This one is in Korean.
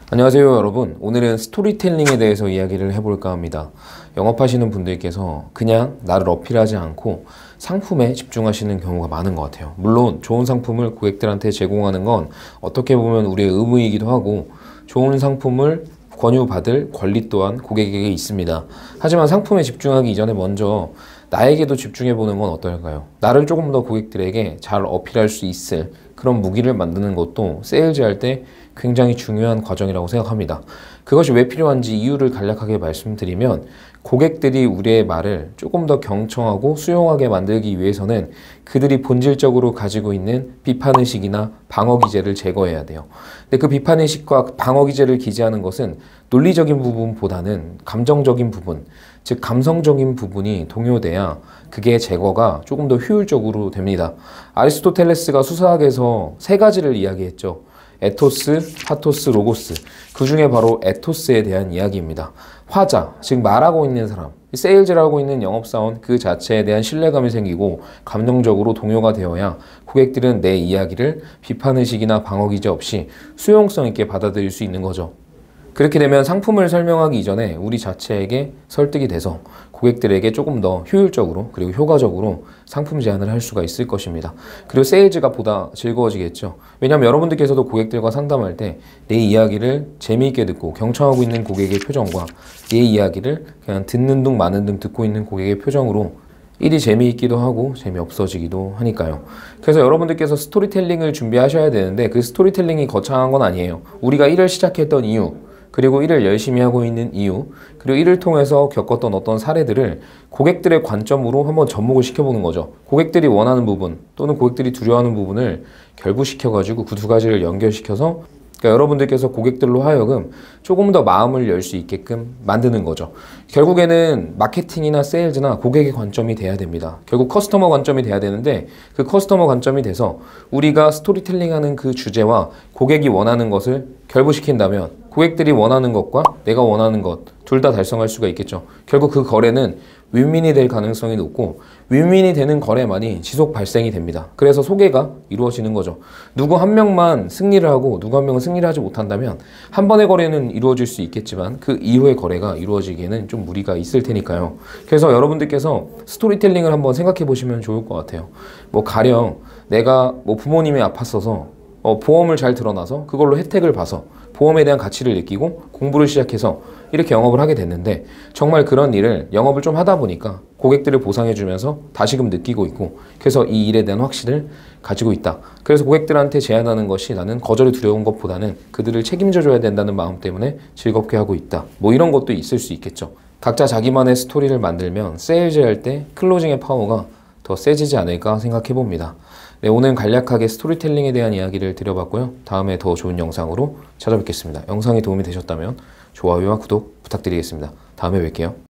안녕하세요 여러분. 오늘은 스토리텔링에 대해서 이야기를 해볼까 합니다. 영업하시는 분들께서 그냥 나를 어필하지 않고 상품에 집중하시는 경우가 많은 것 같아요. 물론 좋은 상품을 고객들한테 제공하는 건 어떻게 보면 우리의 의무이기도 하고 좋은 상품을 권유받을 권리 또한 고객에게 있습니다. 하지만 상품에 집중하기 이전에 먼저 나에게도 집중해보는 건 어떨까요? 나를 조금 더 고객들에게 잘 어필할 수 있을 그런 무기를 만드는 것도 세일즈 할 때 굉장히 중요한 과정이라고 생각합니다. 그것이 왜 필요한지 이유를 간략하게 말씀드리면 고객들이 우리의 말을 조금 더 경청하고 수용하게 만들기 위해서는 그들이 본질적으로 가지고 있는 비판의식이나 방어기제를 제거해야 돼요. 근데 그 비판의식과 방어기제를 기재하는 것은 논리적인 부분보다는 감정적인 부분, 즉 감성적인 부분이 동요돼야 그게 제거가 조금 더 효율적으로 됩니다. 아리스토텔레스가 수사학에서 세 가지를 이야기했죠. 에토스, 파토스, 로고스. 그 중에 바로 에토스에 대한 이야기입니다. 화자, 즉 말하고 있는 사람, 세일즈를 하고 있는 영업사원 그 자체에 대한 신뢰감이 생기고 감정적으로 동요가 되어야 고객들은 내 이야기를 비판의식이나 방어기제 없이 수용성 있게 받아들일 수 있는 거죠. 그렇게 되면 상품을 설명하기 이전에 우리 자체에게 설득이 돼서 고객들에게 조금 더 효율적으로 그리고 효과적으로 상품 제안을 할 수가 있을 것입니다. 그리고 세일즈가 보다 즐거워지겠죠. 왜냐하면 여러분들께서도 고객들과 상담할 때 내 이야기를 재미있게 듣고 경청하고 있는 고객의 표정과 내 이야기를 그냥 듣는 둥 마는 둥 듣고 있는 고객의 표정으로 일이 재미있기도 하고 재미없어지기도 하니까요. 그래서 여러분들께서 스토리텔링을 준비하셔야 되는데 그 스토리텔링이 거창한 건 아니에요. 우리가 일을 시작했던 이유, 그리고 일을 열심히 하고 있는 이유, 그리고 이를 통해서 겪었던 어떤 사례들을 고객들의 관점으로 한번 접목을 시켜보는 거죠. 고객들이 원하는 부분 또는 고객들이 두려워하는 부분을 결부시켜가지고 그 두 가지를 연결시켜서 그러니까 여러분들께서 고객들로 하여금 조금 더 마음을 열 수 있게끔 만드는 거죠. 결국에는 마케팅이나 세일즈나 고객의 관점이 돼야 됩니다. 결국 커스터머 관점이 돼야 되는데 그 커스터머 관점이 돼서 우리가 스토리텔링하는 그 주제와 고객이 원하는 것을 결부시킨다면 고객들이 원하는 것과 내가 원하는 것 둘 다 달성할 수가 있겠죠. 결국 그 거래는 윈윈이 될 가능성이 높고 윈윈이 되는 거래만이 지속 발생이 됩니다. 그래서 소개가 이루어지는 거죠. 누구 한 명만 승리를 하고 누구 한 명은 승리를 하지 못한다면 한 번의 거래는 이루어질 수 있겠지만 그 이후의 거래가 이루어지기에는 좀 무리가 있을 테니까요. 그래서 여러분들께서 스토리텔링을 한번 생각해 보시면 좋을 것 같아요. 뭐 가령 내가 뭐 부모님이 아팠어서 보험을 잘 들어놔서 그걸로 혜택을 봐서 보험에 대한 가치를 느끼고 공부를 시작해서 이렇게 영업을 하게 됐는데 정말 그런 일을 영업을 좀 하다 보니까 고객들을 보상해주면서 다시금 느끼고 있고 그래서 이 일에 대한 확신을 가지고 있다. 그래서 고객들한테 제안하는 것이 나는 거절이 두려운 것보다는 그들을 책임져줘야 된다는 마음 때문에 즐겁게 하고 있다. 뭐 이런 것도 있을 수 있겠죠. 각자 자기만의 스토리를 만들면 세일즈 할 때 클로징의 파워가 더 세지지 않을까 생각해 봅니다. 네, 오늘 간략하게 스토리텔링에 대한 이야기를 드려봤고요. 다음에 더 좋은 영상으로 찾아뵙겠습니다. 영상이 도움이 되셨다면 좋아요와 구독 부탁드리겠습니다. 다음에 뵐게요.